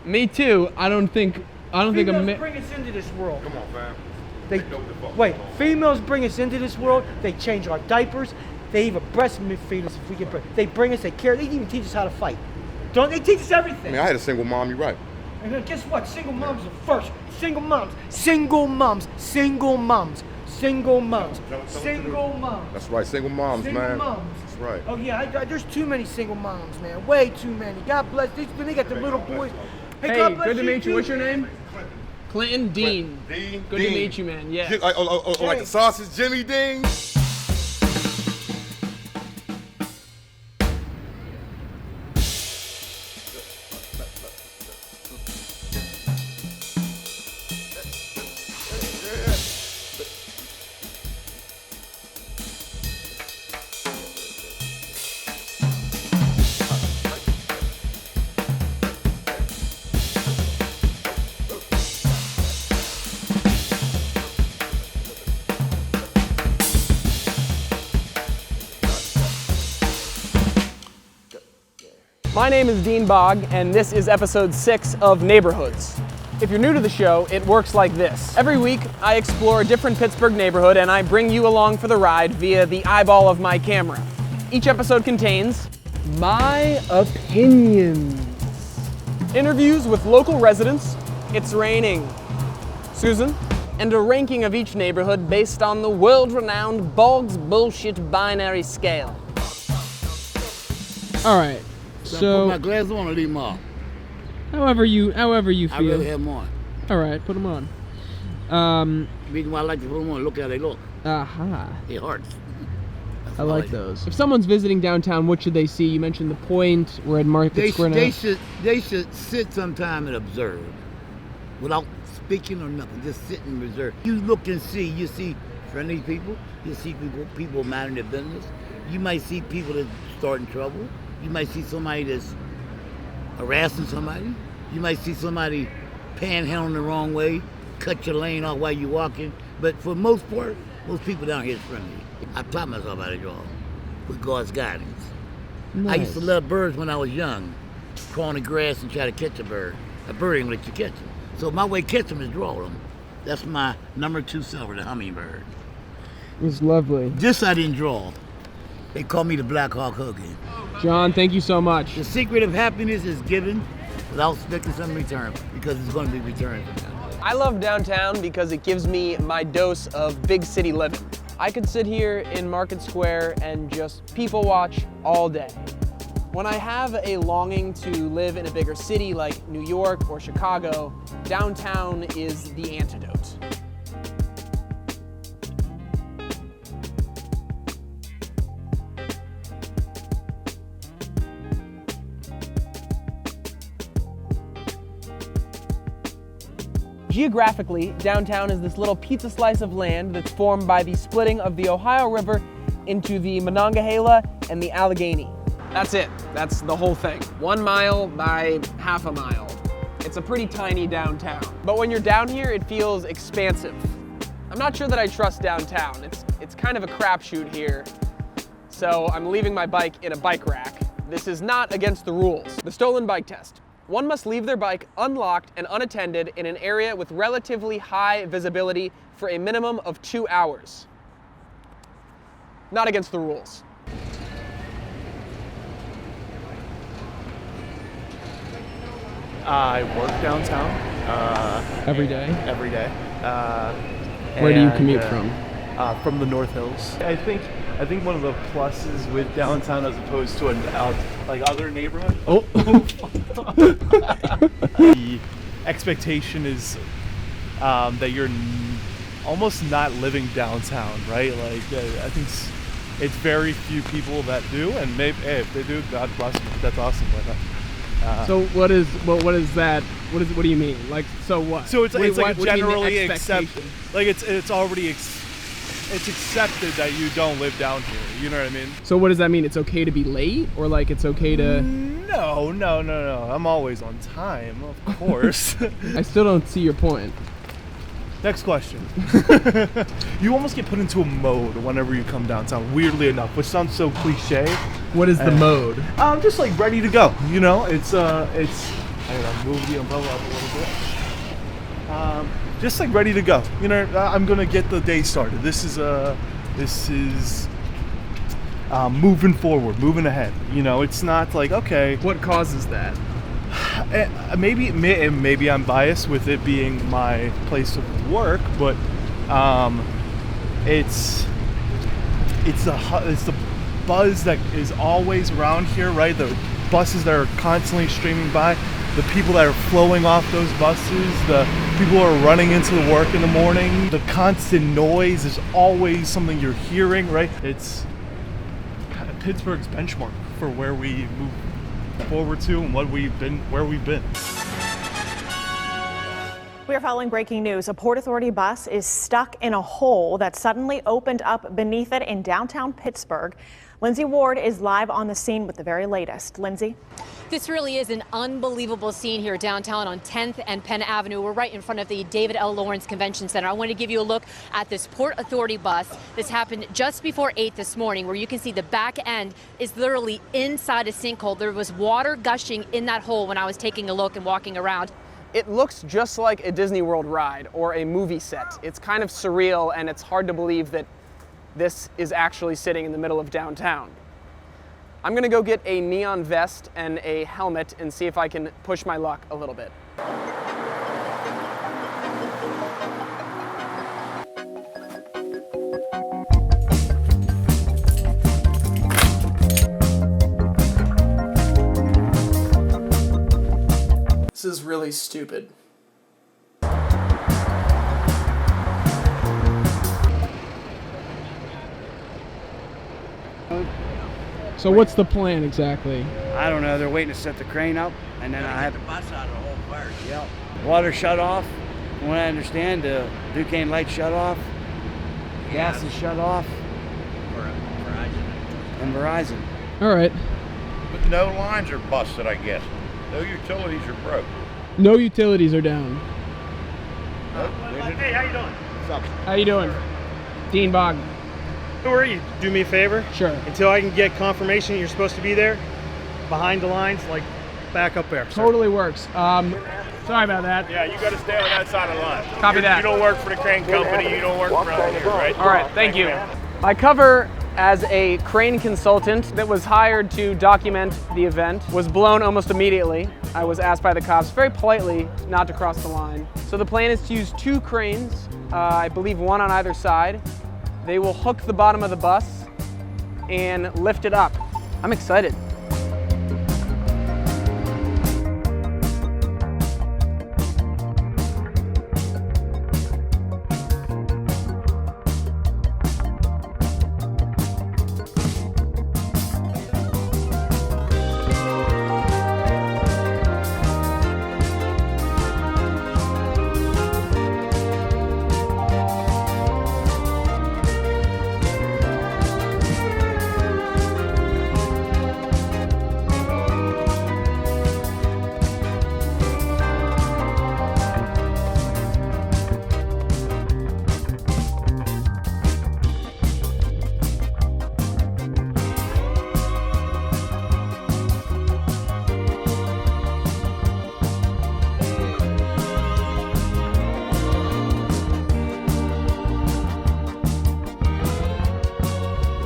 Me too. I don't think Females bring us into this world. Come on, fam. Females bring us into this world. They change our diapers. They even breastfeed us if we get breast. They bring us, they care. They even teach us how to fight. Don't they teach us everything? I mean, I had a single mom, you're right. And then guess what? Single moms are first. Single moms. Single moms. Single moms. Single moms. Single moms. That's right, single moms, Single man. moms. That's right. Oh yeah, there's too many single moms, man. Way too many. God bless. They got the little boys. Hey, God bless good to meet you. too, What's your man. name? Clinton Dean. Dean. Good to meet you, man. Yeah. Like the sausage, Jimmy Dean. My name is Dean Bogg, and this is episode 6 of Neighborhoods. If you're new to the show, it works like this. Every week, I explore a different Pittsburgh neighborhood, and I bring you along for the ride via the eyeball of my camera. Each episode contains my opinions, interviews with local residents, it's raining, Susan, and a ranking of each neighborhood based on the world-renowned Boggs bullshit binary scale. All right. So, put my glasses on or leave them off? however you feel. I really have them on. All right, put them on. The reason why I like to put them on, look how they look. Aha. They hearts. I like those. If someone's visiting downtown, what should they see? You mentioned the Point. We're at Market Square now. They should sit sometime and observe, without speaking or nothing. Just sit and observe. You look and see. You see friendly people. You see people minding their business. You might see people that starting trouble. You might see somebody that's harassing somebody. You might see somebody panhandling the wrong way, cut your lane off while you're walking. But for the most part, most people down here is friendly. I taught myself how to draw with God's guidance. Nice. I used to love birds when I was young. Crawl in the grass and try to catch a bird. A bird ain't gonna let you catch him. So my way to catch them is draw them. That's my number 2 silver, the hummingbird. It's lovely. This I didn't draw. They call me the Black Hawk Hoogie. John, thank you so much. The secret of happiness is given without expecting something in return, because it's going to be returned from them. I love downtown because it gives me my dose of big city living. I could sit here in Market Square and just people watch all day. When I have a longing to live in a bigger city like New York or Chicago, downtown is the antidote. Geographically, downtown is this little pizza slice of land that's formed by the splitting of the Ohio River into the Monongahela and the Allegheny. That's it. That's the whole thing. 1 mile by half a mile. It's a pretty tiny downtown. But when you're down here, it feels expansive. I'm not sure that I trust downtown. It's kind of a crapshoot here. So I'm leaving my bike in a bike rack. This is not against the rules. The stolen bike test. One must leave their bike unlocked and unattended in an area with relatively high visibility for a minimum of 2 hours. Not against the rules. I work downtown. Every day? Every day. Where do you commute from? From the North Hills. I think one of the pluses with downtown as opposed to other neighborhoods. Oh. The expectation is that you're almost not living downtown, right? Like I think it's very few people that do, and maybe if they do, God bless them. That's awesome. So what is that? What do you mean? Like, so what? So it's like what do you mean, generally the accepted. expectation? Like it's already it's accepted that you don't live down here. You know what I mean? So what does that mean? It's okay to be late, or like it's okay to? No. I'm always on time, of course. I still don't see your point. Next question. You almost get put into a mode whenever you come downtown, weirdly enough, which sounds so cliche. What is the mode? I'm just like ready to go. You know, it's I'm gonna move the umbrella up a little bit. Just like ready to go. You know, I'm gonna get the day started. This is moving forward, moving ahead. You know, it's not like, okay. What causes that? Maybe I'm biased with it being my place of work, but it's the buzz that is always around here, right? The buses that are constantly streaming by, the people that are flowing off those buses, the people who are running into the work in the morning, the constant noise is always something you're hearing, right? It's kind of Pittsburgh's benchmark for where we move forward to and where we've been. We are following breaking news. A Port Authority bus is stuck in a hole that suddenly opened up beneath it in downtown Pittsburgh. Lindsay Ward is live on the scene with the very latest. Lindsay? This really is an unbelievable scene here downtown on 10th and Penn Avenue. We're right in front of the David L. Lawrence Convention Center. I want to give you a look at this Port Authority bus. This happened just before 8 this morning, where you can see the back end is literally inside a sinkhole. There was water gushing in that hole when I was taking a look and walking around. It looks just like a Disney World ride or a movie set. It's kind of surreal, and it's hard to believe that this is actually sitting in the middle of downtown. I'm gonna go get a neon vest and a helmet and see if I can push my luck a little bit. This is really stupid. So what's the plan exactly? I don't know. They're waiting to set the crane up, and then I have the bus out of the whole first. Yep. Water shut off. From what I understand, the Duquesne lights shut off. Gas is shut off. And Verizon. All right. But no lines are busted, I guess. No utilities are broke. No utilities are down. Hey, how you doing? What's up? How you doing? Dean Bogg. Who are you? Do me a favor. Sure. Until I can get confirmation you're supposed to be there, behind the lines, like back up there. Totally works. Sorry about that. Yeah, you got to stay on that side of the line. Copy that. You don't work for the crane company. You don't work for us here, right? All right, thank you. My cover as a crane consultant that was hired to document the event was blown almost immediately. I was asked by the cops very politely not to cross the line. So the plan is to use 2 cranes, I believe one on either side. They will hook the bottom of the bus and lift it up. I'm excited.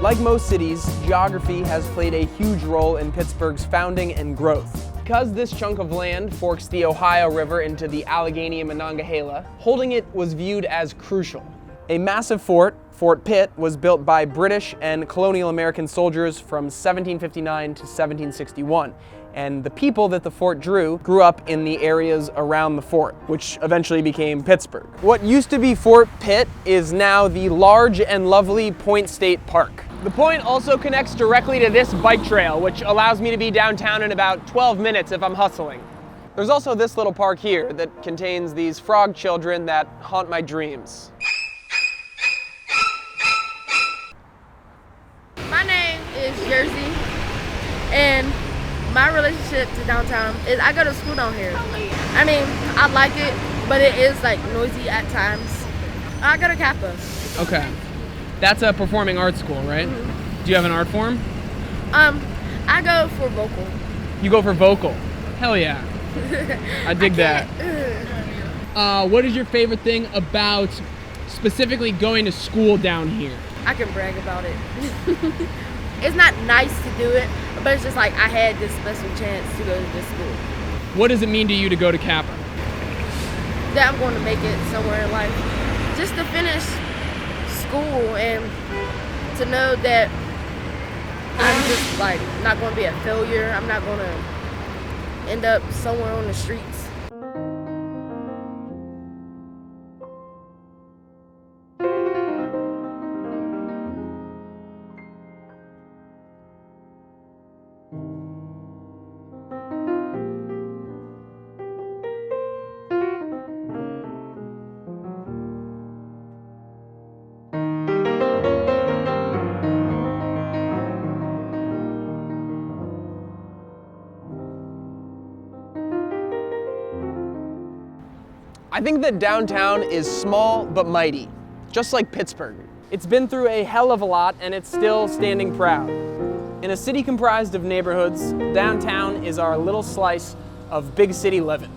Like most cities, geography has played a huge role in Pittsburgh's founding and growth. Because this chunk of land forks the Ohio River into the Allegheny and Monongahela, holding it was viewed as crucial. A massive fort, Fort Pitt, was built by British and colonial American soldiers from 1759 to 1761. And the people that the fort drew grew up in the areas around the fort, which eventually became Pittsburgh. What used to be Fort Pitt is now the large and lovely Point State Park. The Point also connects directly to this bike trail, which allows me to be downtown in about 12 minutes if I'm hustling. There's also this little park here that contains these frog children that haunt my dreams. My name is Jersey, and my relationship to downtown is I go to school down here. I mean, I like it, but it is like noisy at times. I go to Kappa. Okay. That's a performing arts school, right? Mm-hmm. Do you have an art form? I go for vocal. You go for vocal? Hell yeah. I dig that. What is your favorite thing about specifically going to school down here? I can brag about it. It's not nice to do it, but it's just like I had this special chance to go to this school. What does it mean to you to go to Kappa? That I'm going to make it somewhere in life. Just to finish school and to know that I'm just like not going to be a failure. I'm not going to end up somewhere on the streets. I think that downtown is small but mighty, just like Pittsburgh. It's been through a hell of a lot and it's still standing proud. In a city comprised of neighborhoods, downtown is our little slice of big city living.